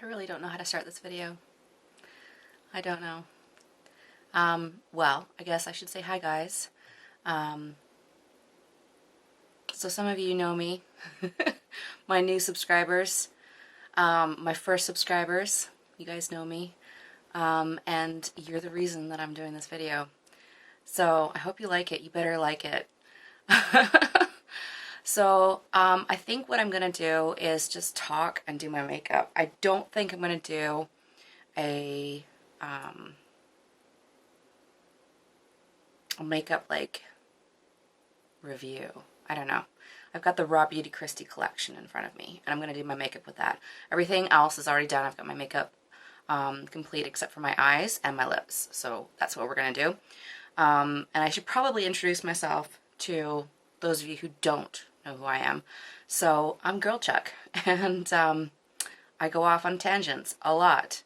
I really don't know how to start this video. I don't know. Well, I guess I should say hi, guys. So some of you know me, my new subscribers, my first subscribers, you guys know me, and you're the reason that I'm doing this video. So I hope you like it. You better like it. So I think what I'm going to do is just talk and do my makeup. I don't think I'm going to do a makeup like review. I don't know. I've got the Raw Beauty Kristi collection in front of me, and I'm going to do my makeup with that. Everything else is already done. I've got my makeup complete except for my eyes and my lips. So that's what we're going to do. And I should probably introduce myself to those of you who don't know who I am. So I'm Girlchuk, and I go off on tangents a lot.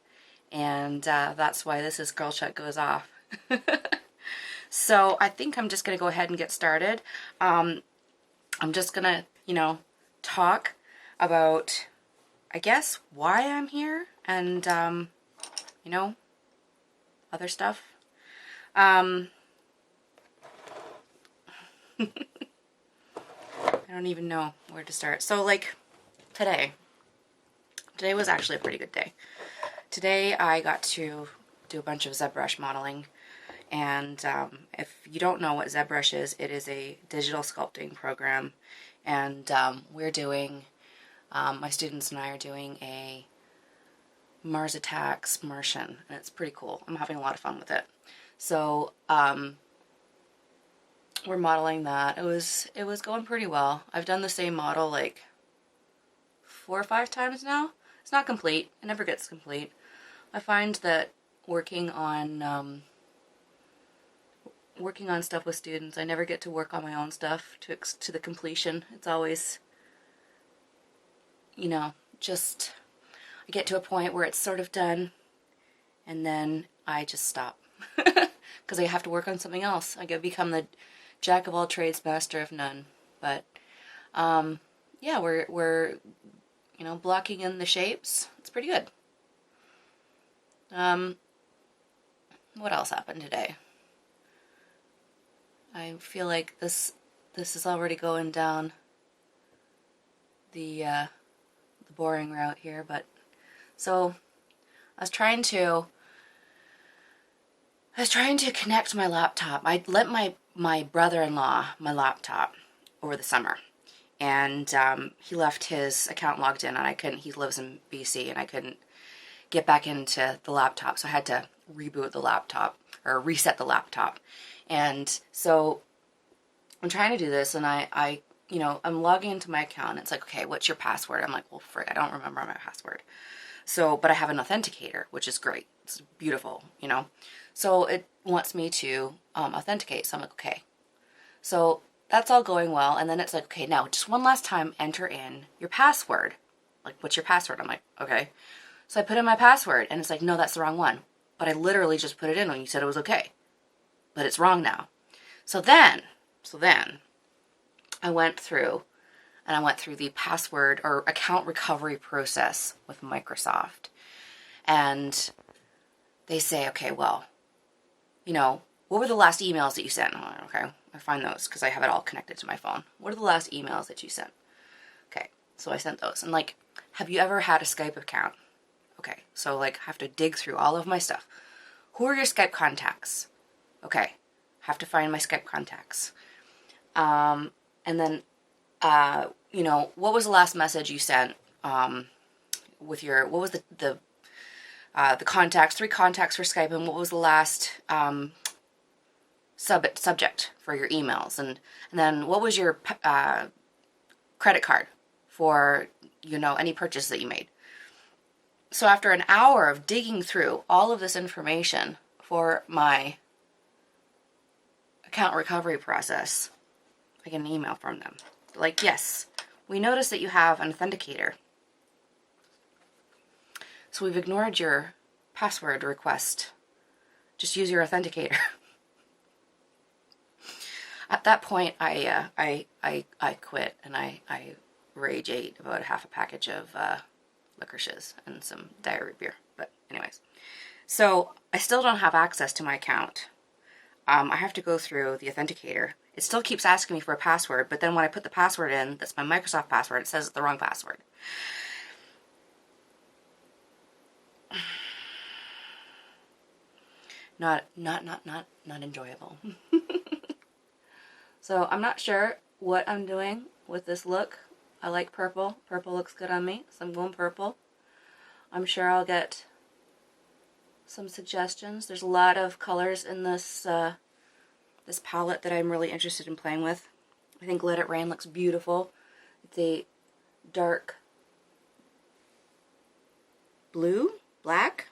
And that's why this is Girlchuk Goes Off. So I think I'm just going to go ahead and get started. I'm just going to, talk about, I guess, why I'm here and, other stuff. I don't even know where to start. So, like, today was actually a pretty good day. Today I got to do a bunch of ZBrush modeling. And if you don't know what ZBrush is, it is a digital sculpting program, and we're doing, my students and I are doing a Mars Attacks Martian, and it's pretty cool. I'm having a lot of fun with it. So we're modeling that. It was going pretty well. I've done the same model like 4 or 5 times now. It's not complete. It never gets complete. I find that working on stuff with students, I never get to work on my own stuff to the completion. It's always, just I get to a point where it's sort of done, and then I just stop because I have to work on something else. I become the jack of all trades, master of none. But yeah, we're blocking in the shapes. It's pretty good. What else happened today? I feel like this is already going down the boring route here, but so I was trying to connect my laptop. I lent my brother-in-law my laptop over the summer, and he left his account logged in, and I couldn't. He lives in BC, and I couldn't get back into the laptop, so I had to reboot the laptop or reset the laptop. And so I'm trying to do this, and I'm logging into my account, and it's like, okay, what's your password? I'm like, well, frig, I don't remember my password. So, but I have an authenticator, which is great. It's beautiful, So it wants me to authenticate. So I'm like, okay. So that's all going well, and then it's like, okay, now just one last time, enter in your password. Like, what's your password? I'm like, okay. So I put in my password, and it's like, no, that's the wrong one. But I literally just put it in when you said it was okay. But it's wrong now. So then I went through the password or account recovery process with Microsoft. And they say, okay, well, what were the last emails that you sent? I'm like, okay, I find those because I have it all connected to my phone. What are the last emails that you sent? Okay, so I sent those. And like, have you ever had a Skype account? Okay, so like, I have to dig through all of my stuff. Who are your Skype contacts? Okay, have to find my Skype contacts. And then, what was the last message you sent with your, what was the contacts, 3 contacts for Skype, and what was the last subject for your emails? And then what was your credit card for, any purchase that you made? So after an hour of digging through all of this information for my account recovery process, I get an email from them. They're like, yes, we noticed that you have an authenticator. So we've ignored your password request. Just use your authenticator. At that point, I quit, and I rage ate about half a package of licorices and some diary beer. But anyways, so I still don't have access to my account. I have to go through the authenticator. It still keeps asking me for a password, but then when I put the password in, that's my Microsoft password, it says it's the wrong password. Not enjoyable. So I'm not sure what I'm doing with this look. I like purple. Purple looks good on me, so I'm going purple. I'm sure I'll get some suggestions. There's a lot of colors in this this palette that I'm really interested in playing with. I think Let It Rain looks beautiful. It's a dark blue, black,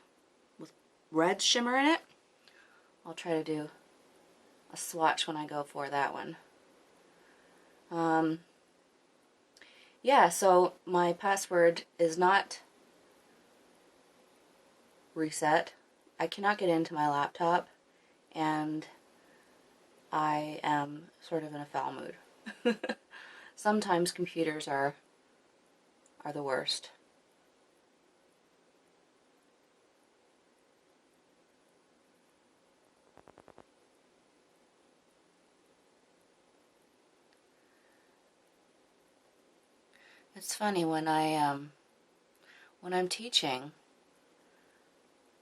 with red shimmer in it. I'll try to do a swatch when I go for that one. Yeah, so my password is not reset. I cannot get into my laptop, and I am sort of in a foul mood. Sometimes computers are the worst. It's funny when I'm teaching,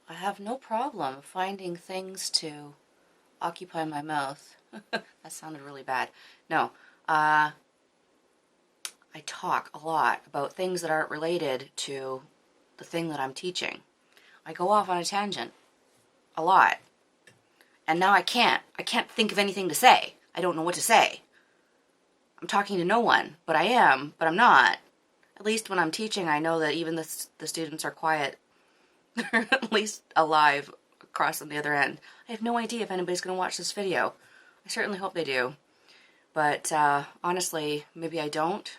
I have no problem finding things to occupy my mouth. That sounded really bad. No, I talk a lot about things that aren't related to the thing that I'm teaching. I go off on a tangent a lot. And now I can't think of anything to say. I don't know what to say. I'm talking to no one, but I am, but I'm not. At least when I'm teaching, I know that even the students are quiet. They're at least alive across on the other end. I have no idea if anybody's going to watch this video. I certainly hope they do. But honestly, maybe I don't.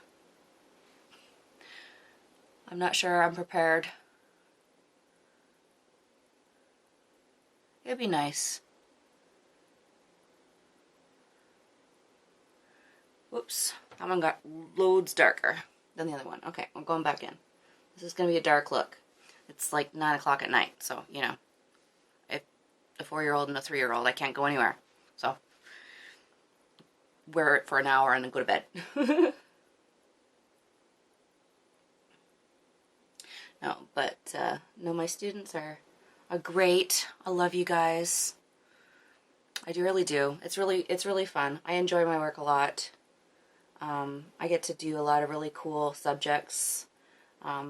I'm not sure I'm prepared. It'd be nice. Whoops, that one got loads darker than the other one. Okay, I'm going back in. This is going to be a dark look. It's like 9 o'clock at night, so, you know, if a 4-year-old and a 3-year-old, I can't go anywhere. So, wear it for an hour and then go to bed. No, but, no, my students are great. I love you guys. I really do. It's really fun. I enjoy my work a lot. I get to do a lot of really cool subjects.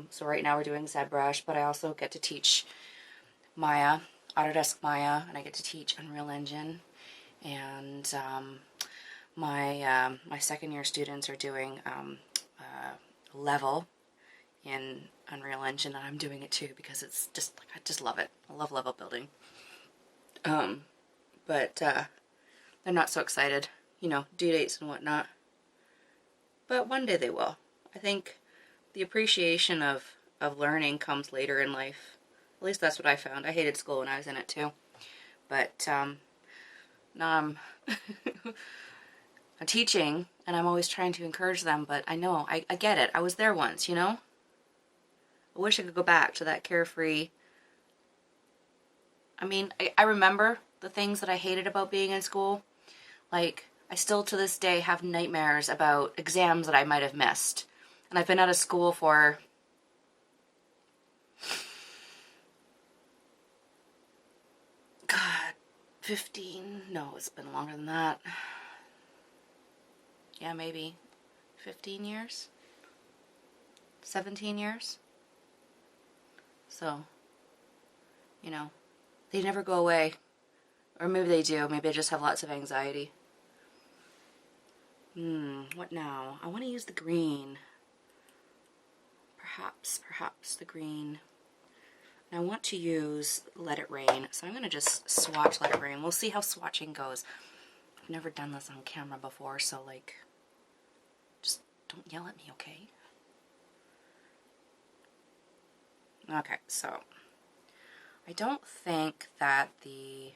So right now we're doing ZBrush, but I also get to teach Maya, Autodesk Maya, and I get to teach Unreal Engine. And my second year students are doing level in Unreal Engine, and I'm doing it too because it's just like I just love it. I love level building. But they're not so excited, you know, due dates and whatnot. But one day they will. I think the appreciation of learning comes later in life. At least that's what I found. I hated school when I was in it too. But now I'm I'm teaching, and I'm always trying to encourage them, but I know, I get it. I was there once, you know? I wish I could go back to that carefree. I mean, I remember the things that I hated about being in school. Like, I still to this day have nightmares about exams that I might have missed. And I've been out of school for God, 15, no, it's been longer than that. Yeah, maybe 15 years? 17 years? So, you know, they never go away. Or maybe they do. Maybe I just have lots of anxiety. What now? I want to use the green. Perhaps the green. And I want to use Let It Rain. So I'm going to just swatch Let It Rain. We'll see how swatching goes. I've never done this on camera before, so like, just don't yell at me, okay? Okay, so I don't think that I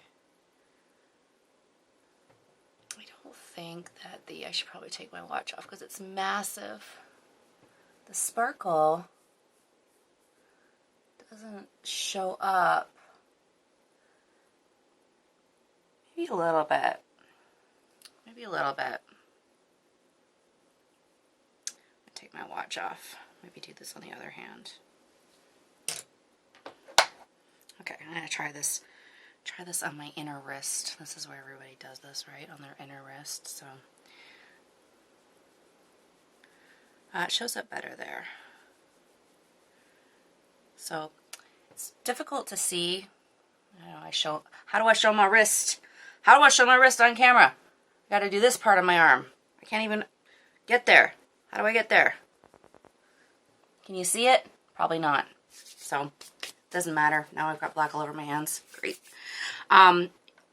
should probably take my watch off because it's massive. The sparkle doesn't show up. Maybe a little bit. Maybe a little bit. Take my watch off. Maybe do this on the other hand. Okay, I'm gonna try this. Try this on my inner wrist. This is where everybody does this, right? On their inner wrist. So it shows up better there. So it's difficult to see. How do I show my wrist? How do I show my wrist on camera? I gotta do this part of my arm. I can't even get there. How do I get there? Can you see it? Probably not. So, doesn't matter. Now I've got black all over my hands. Great.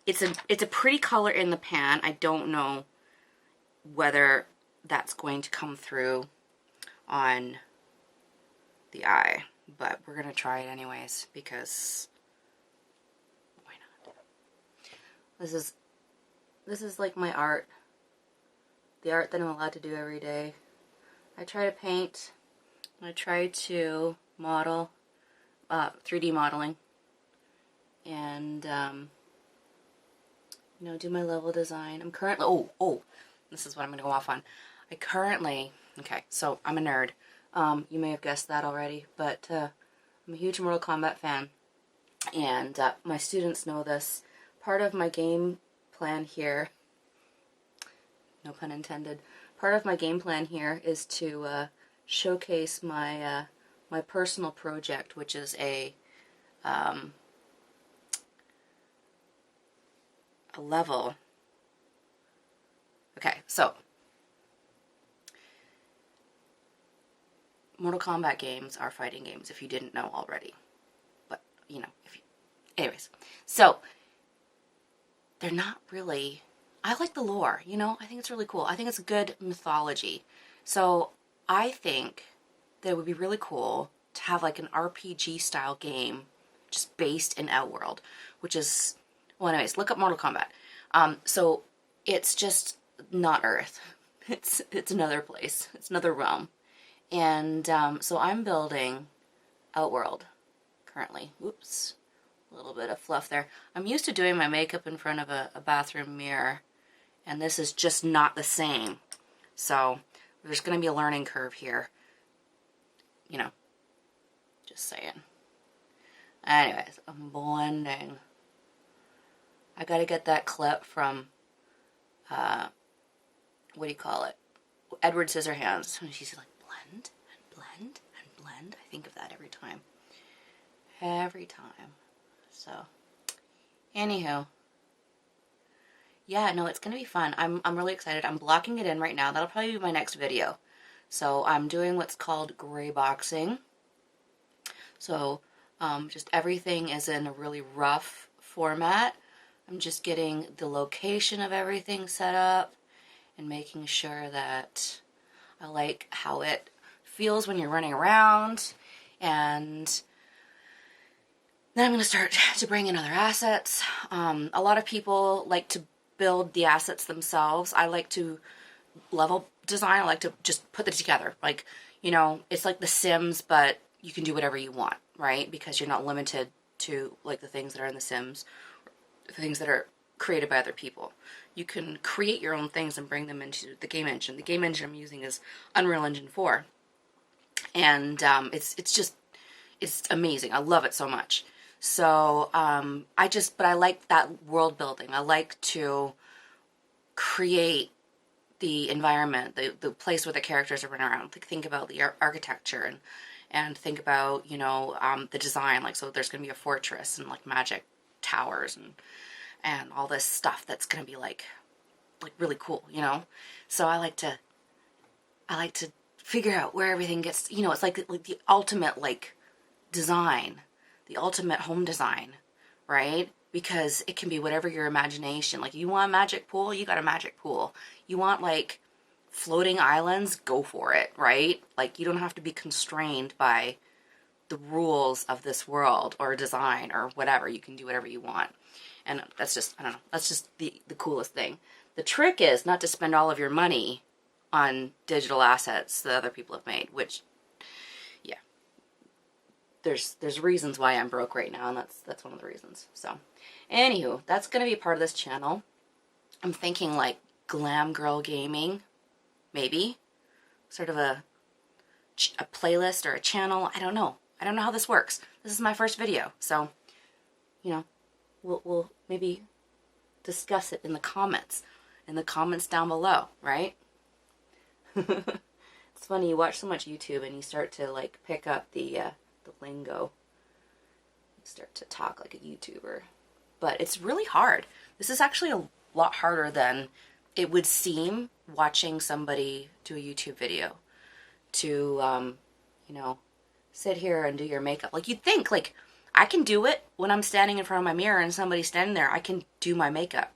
It's a pretty color in the pan. I don't know whether that's going to come through on the eye, but we're gonna try it anyways because why not? This is like my art. The art that I'm allowed to do every day. I try to paint. I try to model, 3D modeling, and you know, do my level design. I'm currently this is what I'm gonna go off on. Okay, so I'm a nerd. You may have guessed that already, but I'm a huge Mortal Kombat fan, and my students know this. Part of my game plan here, no pun intended, part of my game plan here is to showcase my my personal project, which is a level. Okay, so Mortal Kombat games are fighting games, if you didn't know already. But, you know, anyways. So, they're not really... I like the lore, you know? I think it's really cool. I think it's a good mythology. So, I think that it would be really cool to have like an RPG-style game just based in Outworld, which is... Well, anyways, look up Mortal Kombat. So, it's just not Earth. It's another place. It's another realm. And so I'm building Outworld currently. Whoops. A little bit of fluff there. I'm used to doing my makeup in front of a bathroom mirror, and this is just not the same. So there's going to be a learning curve here. You know, just saying. Anyways, I'm blending. I got to get that clip from, what do you call it? Edward Scissorhands. She's like, blend and blend and blend. I think of that every time. Every time. So, anywho. Yeah, no, it's going to be fun. I'm really excited. I'm blocking it in right now. That'll probably be my next video. So, I'm doing what's called gray boxing. So, just everything is in a really rough format. I'm just getting the location of everything set up and making sure that I like how it feels when you're running around. And then I'm going to start to bring in other assets. A lot of people like to build the assets themselves. I like to level design. I like to just put it together. Like, you know, it's like The Sims, but you can do whatever you want, right? Because you're not limited to like the things that are in The Sims, things that are created by other people. You can create your own things and bring them into the game engine. The game engine I'm using is Unreal Engine 4. And it's amazing. I love it so much. So but I like that world building. I like to create the environment, the place where the characters are running around. Think about the architecture and think about, you know, the design. Like, so there's going to be a fortress and like magic towers and all this stuff that's going to be like really cool, you know? So I like to figure out where everything gets, you know, it's like the ultimate like design, the ultimate home design, right? Because it can be whatever your imagination, like you want a magic pool, you got a magic pool. You want like floating islands, go for it, right? Like you don't have to be constrained by the rules of this world or design or whatever. You can do whatever you want. And that's just, I don't know, that's just the coolest thing. The trick is not to spend all of your money on digital assets that other people have made, which, yeah. there's reasons why I'm broke right now, and that's one of the reasons. So, anywho, that's gonna be part of this channel. I'm thinking like glam girl gaming, maybe, sort of a playlist or a channel. I don't know. I don't know how this works. This is my first video, so you know, we'll maybe discuss it in the comments down below, right? It's funny, you watch so much YouTube and you start to like pick up the lingo. You start to talk like a YouTuber. But it's really hard. This is actually a lot harder than it would seem watching somebody do a YouTube video to, you know, sit here and do your makeup. Like, you'd think, like, I can do it when I'm standing in front of my mirror and somebody's standing there. I can do my makeup.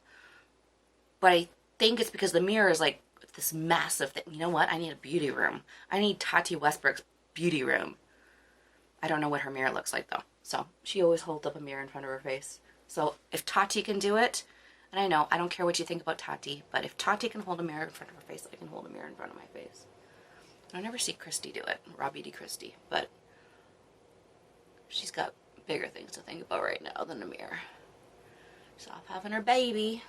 But I think it's because the mirror is like this massive thing. You know what? I need a beauty room. I need Tati Westbrook's beauty room. I don't know what her mirror looks like, though. So she always holds up a mirror in front of her face. So if Tati can do it, and I know, I don't care what you think about Tati, but if Tati can hold a mirror in front of her face, I can hold a mirror in front of my face. I never see Kristi do it, Raw Beauty Kristi, but she's got bigger things to think about right now than a mirror. She's off having her baby.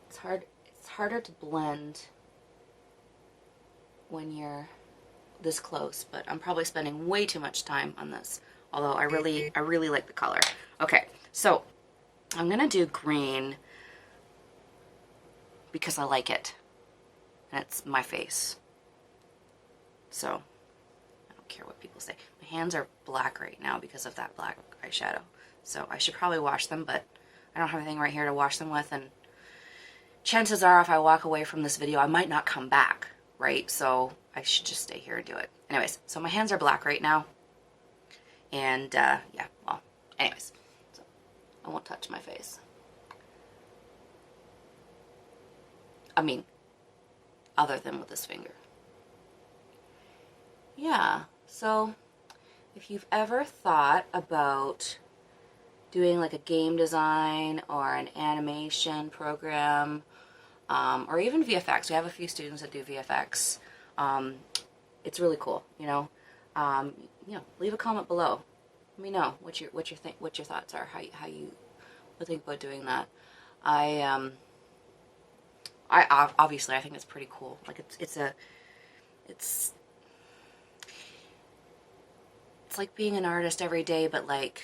It's hard. It's harder to blend when you're this close, but I'm probably spending way too much time on this. Although I really like the color. Okay, so I'm gonna do green because I like it, and it's my face. So I don't care what people say. My hands are black right now because of that black eyeshadow. So I should probably wash them, but I don't have anything right here to wash them with, and chances are if I walk away from this video, I might not come back, right? So I should just stay here and do it. Anyways, so my hands are black right now. And, yeah, well, anyways. So I won't touch my face. I mean, other than with this finger. Yeah, so if you've ever thought about doing like a game design or an animation program, or even VFX. We have a few students that do VFX. It's really cool, you know. Leave a comment below. Let me know what your thoughts are, how you would think about doing that. I obviously I think it's pretty cool. Like it's like being an artist every day, but like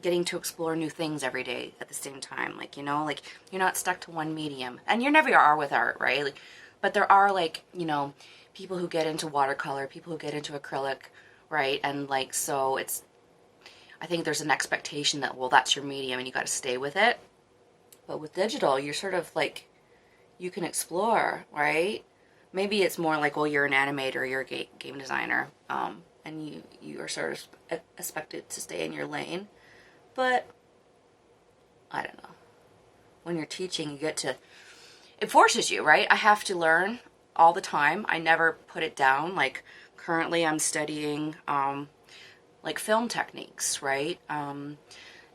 getting to explore new things every day at the same time. Like, you know, like you're not stuck to one medium, and you never are with art, right? Like, but there are, like, you know, people who get into watercolor, people who get into acrylic, right? And like, so I think there's an expectation that, well, that's your medium and you got to stay with it. But with digital, you're sort of like, you can explore, right? Maybe it's more like, well, you're an animator, you're a game designer, and you are sort of expected to stay in your lane. But I don't know. When you're teaching, you get to, it forces you, right? I have to learn all the time. I never put it down. Like, currently I'm studying like film techniques, right?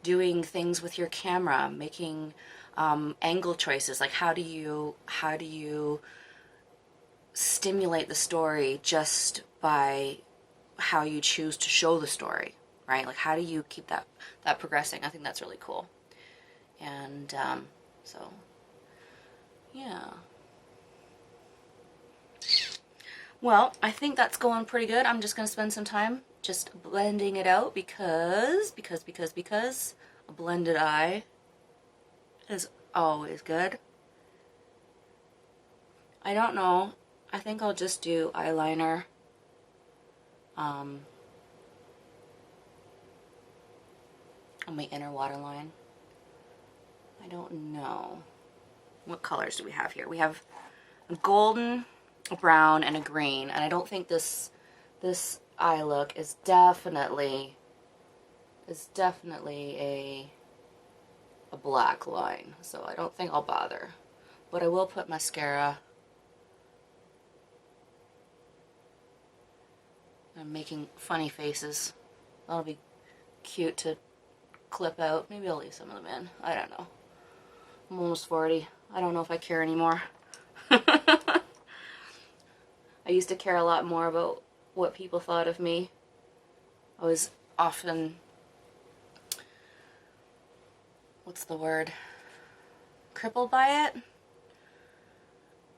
Doing things with your camera, making angle choices. Like, how do you stimulate the story just by how you choose to show the story, right? Like, how do you keep that progressing? I think that's really cool. And so, yeah. Well, I think that's going pretty good. I'm just going to spend some time just blending it out because a blended eye is always good. I don't know. I think I'll just do eyeliner. On my inner waterline. I don't know. What colors do we have here? We have a golden, a brown, and a green. And I don't think this eye look is definitely a black line. So I don't think I'll bother. But I will put mascara. I'm making funny faces. That'll be cute to clip out. Maybe I'll leave some of them in. I don't know. I'm almost 40. I don't know if I care anymore. I used to care a lot more about what people thought of me. I was often, what's the word, crippled by it.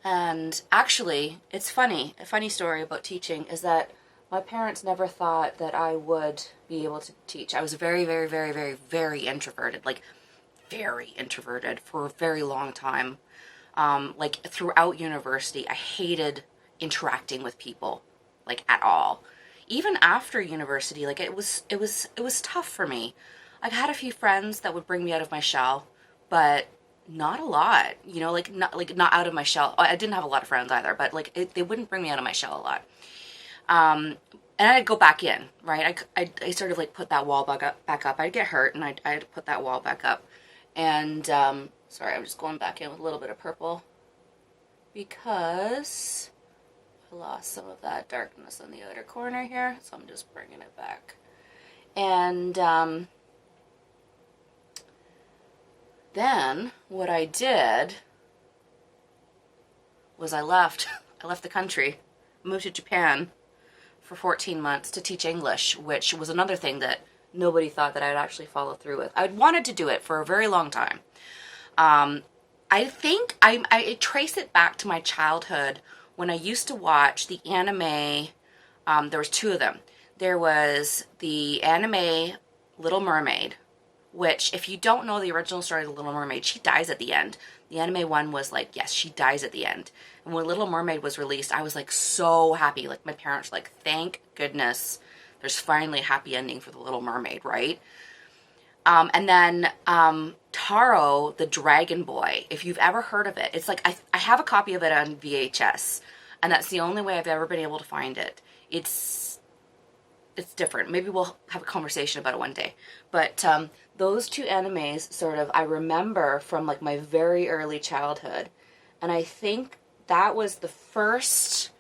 And actually, it's funny, a funny story about teaching is that my parents never thought that I would be able to teach. I was very, very, very, very, very introverted, like very introverted for a very long time. Like throughout university, I hated interacting with people, like at all. Even after university, like it was tough for me. I had a few friends that would bring me out of my shell, but not a lot, you know, like not out of my shell. I didn't have a lot of friends either, but like they wouldn't bring me out of my shell a lot. And I'd go back in, right? I sort of like put that wall back up. I'd get hurt, and I'd put that wall back up. And sorry, I'm just going back in with a little bit of purple because I lost some of that darkness in the outer corner here, so I'm just bringing it back. And then what I did was I left the country, moved to Japan for 14 months to teach English, which was another thing that nobody thought that I'd actually follow through with. I'd wanted to do it for a very long time. I think I trace it back to my childhood when I used to watch the anime. There was two of them. There was the anime Little Mermaid, which, if you don't know the original story of the Little Mermaid, she dies at the end. The anime one was like, yes, she dies at the end. And when Little Mermaid was released, I was like so happy. Like my parents were like, thank goodness there's finally a happy ending for the Little Mermaid, right? And then Taro, the Dragon Boy, if you've ever heard of it, it's like I have a copy of it on VHS, and that's the only way I've ever been able to find it. It's different. Maybe we'll have a conversation about it one day. But those two animes sort of I remember from like my very early childhood, and I think that was the first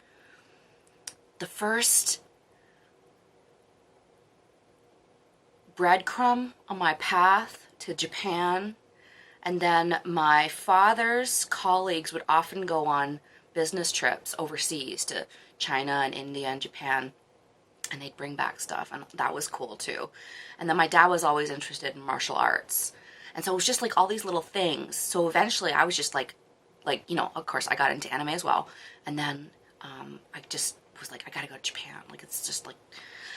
breadcrumb on my path to Japan. And then my father's colleagues would often go on business trips overseas to China and India and Japan, and they'd bring back stuff, and that was cool too. And then my dad was always interested in martial arts, and so it was just like all these little things. So eventually I was just like you know, of course I got into anime as well, and then I just was like, I gotta go to Japan. Like it's just like,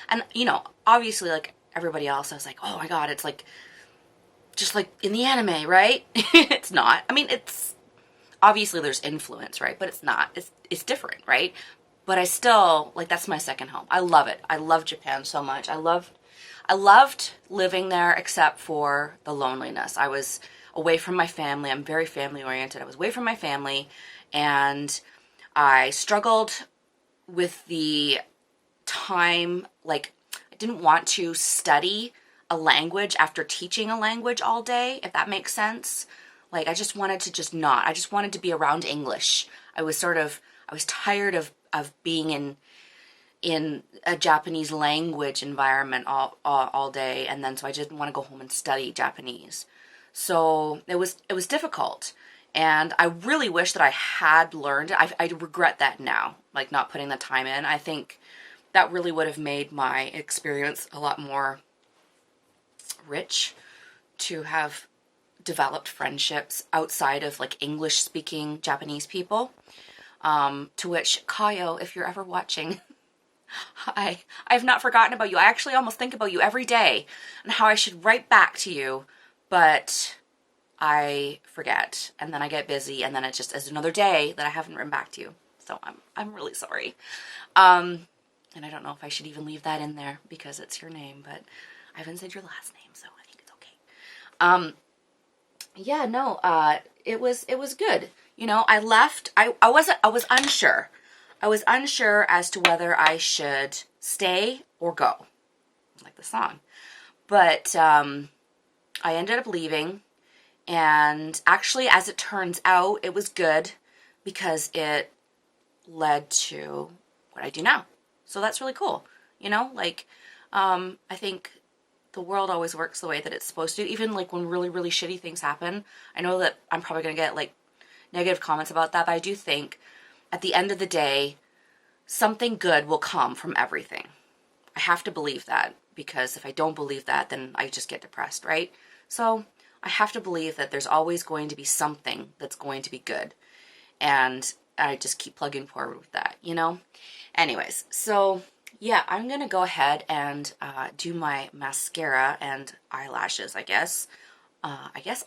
and you know, obviously like everybody else, I was like, oh my god, it's like just like in the anime, right? It's not. I mean, it's obviously there's influence, right? But it's not. It's different, right? But I still like, that's my second home. I love it. I love Japan so much. I loved living there, except for the loneliness. I was away from my family. I'm very family oriented. I was away from my family, and I struggled with the time. Like, I didn't want to study a language after teaching a language all day, if that makes sense. Like, I just wanted to just not. I just wanted to be around English. I was tired of being in a Japanese language environment all day, and then so I didn't want to go home and study Japanese. So it was difficult, and I really wish that I had learned it. I regret that now, like not putting the time in. I think that really would have made my experience a lot more rich, to have developed friendships outside of like English speaking Japanese people. To which, Kayo, if you're ever watching, I have not forgotten about you. I actually almost think about you every day and how I should write back to you, but I forget, and then I get busy, and then it just is another day that I haven't written back to you. So I'm really sorry. And I don't know if I should even leave that in there because it's your name, but I haven't said your last name, so I think it's okay. Yeah, no, it was good. You know, I left, I was unsure. I was unsure as to whether I should stay or go, like the song. But I ended up leaving, and actually, as it turns out, it was good because it led to what I do now. So that's really cool. You know, like, I think the world always works the way that it's supposed to, even like when really, really shitty things happen. I know that I'm probably going to get like negative comments about that, but I do think at the end of the day, something good will come from everything. I have to believe that, because if I don't believe that, then I just get depressed, right? So I have to believe that there's always going to be something that's going to be good. And I just keep plugging forward with that, you know? Anyways, so yeah, I'm going to go ahead and do my mascara and eyelashes, I guess.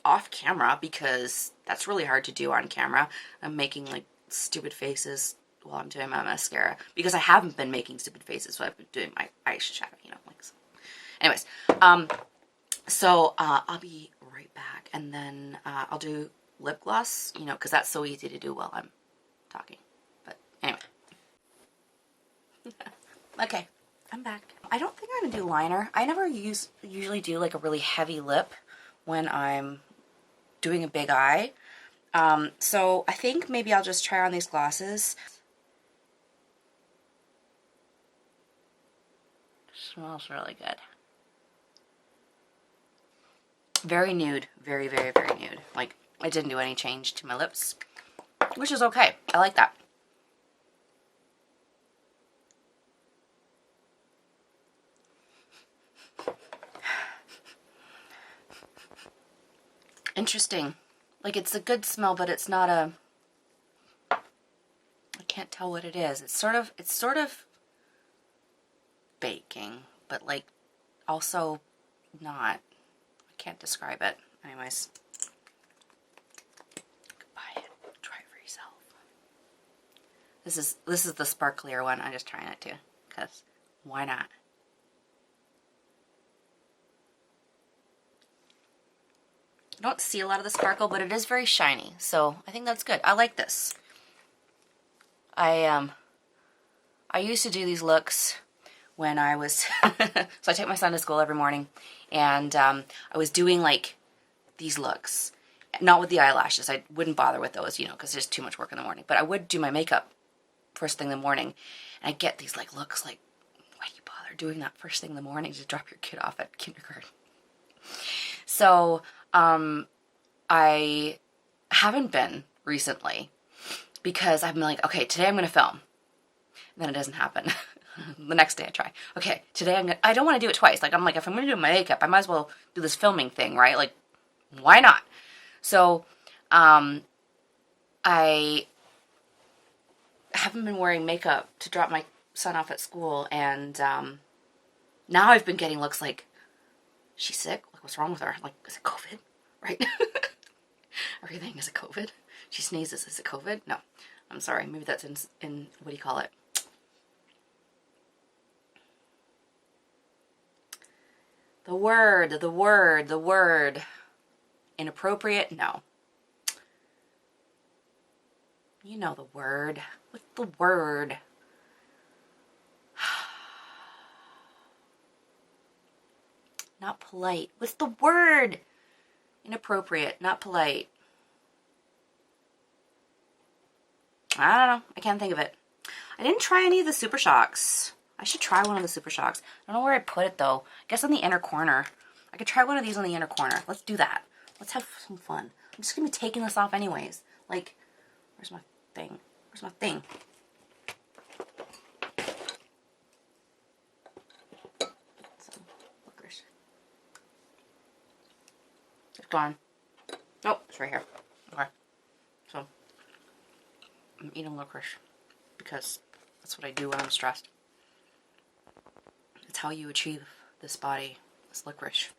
Off camera, because that's really hard to do on camera. I'm making like stupid faces while I'm doing my mascara, because I haven't been making stupid faces while I've been doing my eyeshadow, you know, like so. Anyways, I'll be right back, and then I'll do lip gloss, you know, because that's so easy to do while I'm talking. But anyway. Okay, I'm back. I don't think I'm gonna do liner. I never usually do like a really heavy lip when I'm doing a big eye. So I think maybe I'll just try on these glosses. Smells really good. Very nude. Very, very, very nude. Like, I didn't do any change to my lips, which is okay. I like that. Interesting. Like, it's a good smell, but it's not a... I can't tell what it is. It's sort of baking, but like also not. I can't describe it. Anyways, buy it. Try it for yourself. This is the sparklier one. I'm just trying it too, because why not? I don't see a lot of the sparkle, but it is very shiny, so I think that's good. I like this. I used to do these looks when I was, so I take my son to school every morning, and I was doing like these looks, not with the eyelashes. I wouldn't bother with those, you know, because there's too much work in the morning, but I would do my makeup first thing in the morning, and I get these like looks like, why do you bother doing that first thing in the morning to drop your kid off at kindergarten? So, I haven't been recently, because I've been like, okay, today I'm going to film. And then it doesn't happen. The next day I try. Okay, today I don't want to do it twice. Like, I'm like, if I'm going to do my makeup, I might as well do this filming thing, right? Like, why not? So, I haven't been wearing makeup to drop my son off at school, and now I've been getting looks like, she's sick? Like, what's wrong with her? Like, is it COVID? Right? Everything is it COVID? She sneezes, is it COVID? No. I'm sorry, maybe that's in what do you call it? The word. Inappropriate? No. You know the word. What's the word? Not polite. What's the word? Inappropriate, not polite. I don't know. I can't think of it. I didn't try any of the Super Shocks. I should try one of the Super Shocks. I don't know where I put it though. I guess on the inner corner. I could try one of these on the inner corner. Let's do that. Let's have some fun. I'm just going to be taking this off anyways. Like, where's my thing? Where's my thing? Some licorice. It's gone. Nope, it's right here. Okay. So, I'm eating licorice because that's what I do when I'm stressed. It's how you achieve this body, this licorice.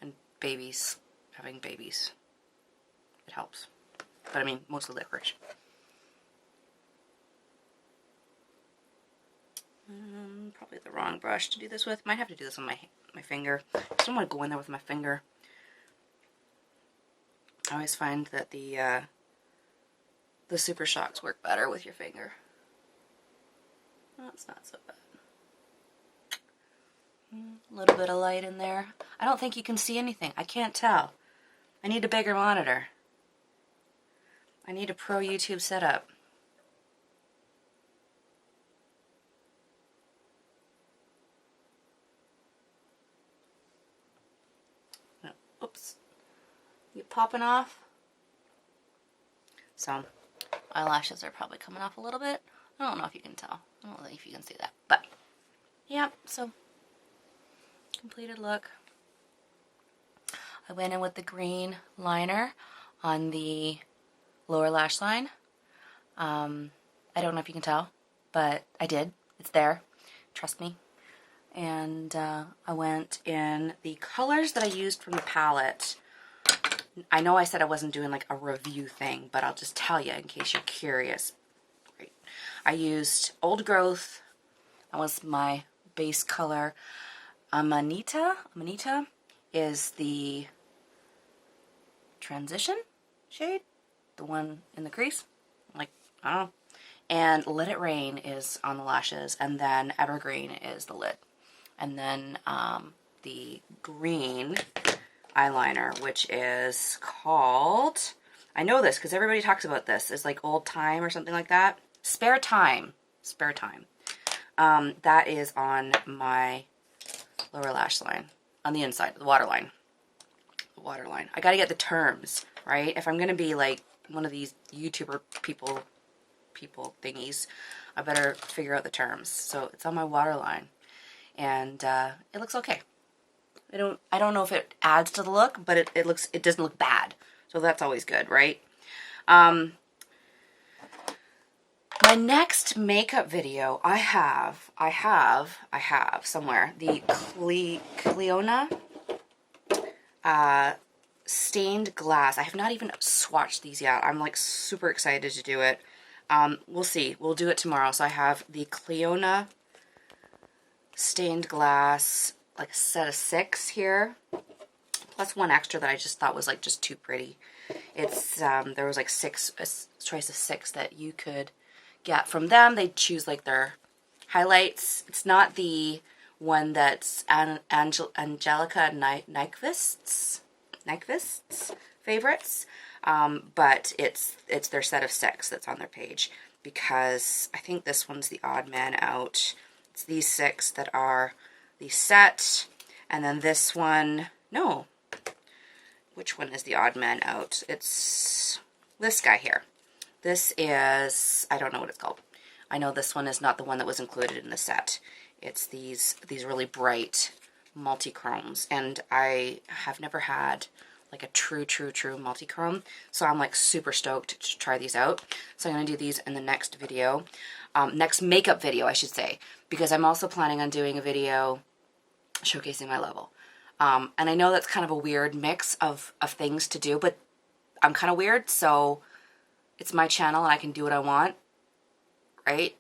And babies, having babies. It helps. But I mean, mostly licorice. Probably the wrong brush to do this with. Might have to do this on my finger. I just don't want to go in there with my finger. I always find that the Super Shocks work better with your finger. That's not so bad. A little bit of light in there. I don't think you can see anything. I can't tell. I need a bigger monitor. I need a pro YouTube setup. Oops. You popping off? So, eyelashes are probably coming off a little bit. I don't know if you can tell. I don't know if you can see that. But, yeah, so, completed look. I went in with the green liner on the lower lash line. I don't know if you can tell, but I did. It's there. Trust me. And I went in the colors that I used from the palette. I know I said I wasn't doing like a review thing, but I'll just tell you in case you're curious. Great. I used Old Growth. That was my base color. Amanita is the transition shade, the one in the crease. Like, I don't know. And Let It Rain is on the lashes, and then Evergreen is the lid. And then the green eyeliner, which is called, I know this because everybody talks about this, it's like Old Time or something like that. Spare Time. Spare Time. That is on my lower lash line, on the inside, the waterline. The waterline. I gotta get the terms, right? If I'm gonna be like one of these YouTuber people thingies, I better figure out the terms. So it's on my waterline, and it looks okay. I don't know if it adds to the look, but it doesn't look bad. So that's always good, right? My next makeup video, I have somewhere the Cliona stained glass. I have not even swatched these yet. I'm like super excited to do it. We'll see. We'll do it tomorrow. So I have the Cliona stained glass, like a set of 6 here, plus one extra that I just thought was like just too pretty. It's there was like a choice of 6 that you could get from them. They choose like their highlights. It's not the one that's Angelica Nyquist's favorites, but it's their set of 6 that's on their page, because I think this one's the odd man out. It's these 6 that are the set, and then this one, no, which one is the odd man out? It's this guy here. This is, I don't know what it's called. I know this one is not the one that was included in the set. It's these really bright multi-chromes, and I have never had like a true multi-chrome, so I'm like super stoked to try these out. So I'm going to do these in the next video, next makeup video I should say, because I'm also planning on doing a video showcasing my level. And I know that's kind of a weird mix of things to do, but I'm kind of weird, so it's my channel and I can do what I want, right?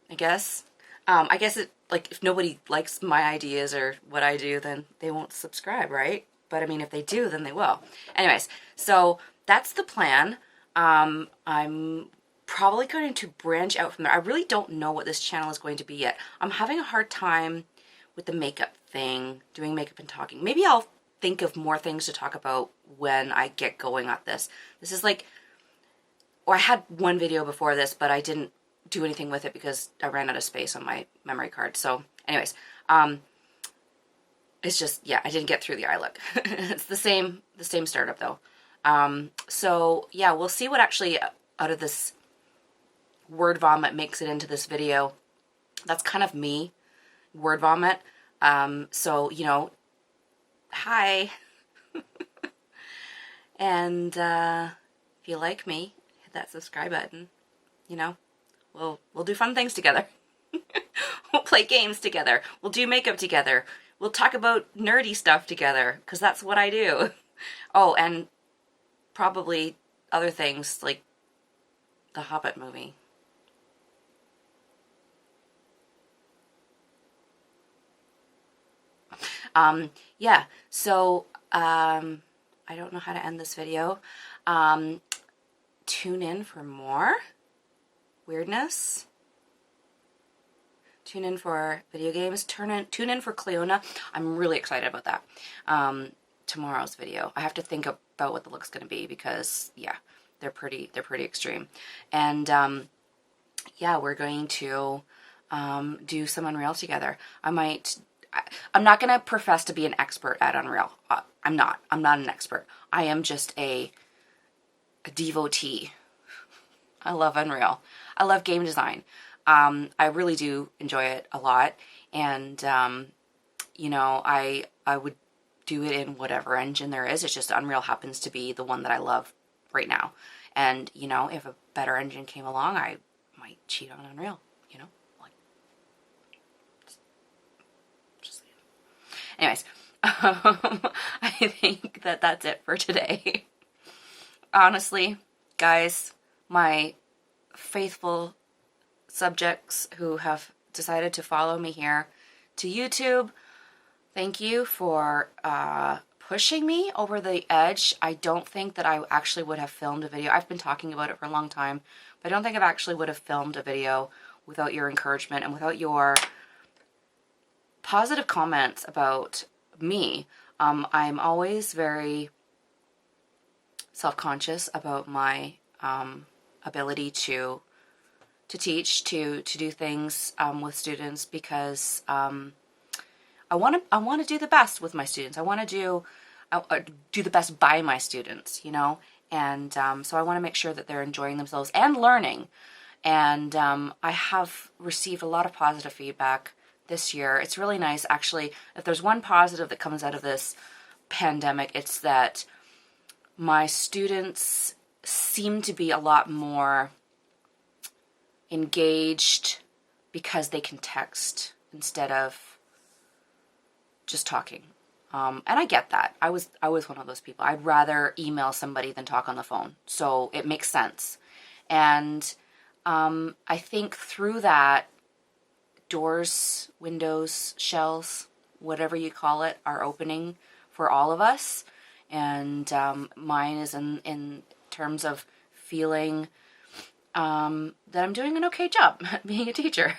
I guess. I guess it, like, if nobody likes my ideas or what I do, then they won't subscribe, right? But I mean, if they do, then they will. Anyways, so that's the plan. I'm probably going to branch out from there. I really don't know what this channel is going to be yet. I'm having a hard time with the makeup thing, doing makeup and talking. Maybe I'll think of more things to talk about when I get going at this. This is like, or I had one video before this, but I didn't do anything with it because I ran out of space on my memory card. So anyways, it's just, yeah, I didn't get through the eye look. It's the same startup though. So yeah, we'll see what actually out of this word vomit makes it into this video. That's kind of me, word vomit. So, you know, hi. And if you like me, hit that subscribe button. You know, we'll do fun things together. We'll play games together. We'll do makeup together. We'll talk about nerdy stuff together, because that's what I do. Oh, and probably other things like the Hobbit movie. Yeah, so, I don't know how to end this video. Tune in for more weirdness. Tune in for video games. Tune in for Cliona. I'm really excited about that. Tomorrow's video. I have to think about what the look's going to be, because yeah, they're pretty extreme. And yeah, we're going to do some Unreal together. I'm not going to profess to be an expert at Unreal. I'm not an expert. I am just a devotee I love Unreal. I love game design. I really do enjoy it a lot. And, you know, I would do it in whatever engine there is. It's just Unreal happens to be the one that I love right now. And, you know, if a better engine came along, I might cheat on Unreal, you know? Like, just anyways, I think that that's it for today. Honestly, guys, my faithful subjects who have decided to follow me here to YouTube, thank you for pushing me over the edge. I don't think that I actually would have filmed a video. I've been talking about it for a long time, but I don't think I actually would have filmed a video without your encouragement and without your positive comments about me. I'm always very self-conscious about my ability to teach, to do things with students, because I want to do the best with my students. I want to do the best by my students, you know, and so I want to make sure that they're enjoying themselves and learning. And I have received a lot of positive feedback this year. It's really nice, actually. If there's one positive that comes out of this pandemic, it's that my students seem to be a lot more engaged because they can text instead of just talking. And I get that. I was one of those people. I'd rather email somebody than talk on the phone. So it makes sense. And I think through that, doors, windows, shells, whatever you call it, are opening for all of us. And mine is in terms of feeling that I'm doing an okay job being a teacher.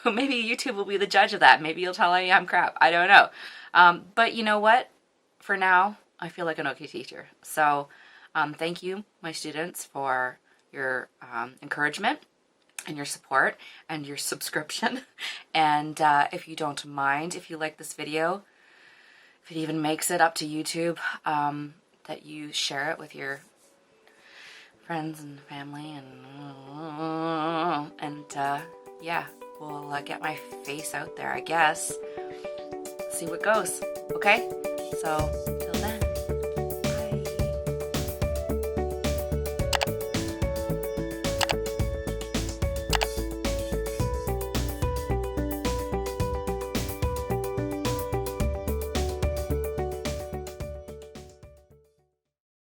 Maybe YouTube will be the judge of that. Maybe you'll tell me I'm crap. I don't know. But you know what? For now, I feel like an okay teacher. So thank you, my students, for your encouragement and your support and your subscription. And if you don't mind, if you like this video, if it even makes it up to YouTube, that you share it with your friends and family, and yeah, we'll get my face out there, I guess. See what goes. Okay? So, till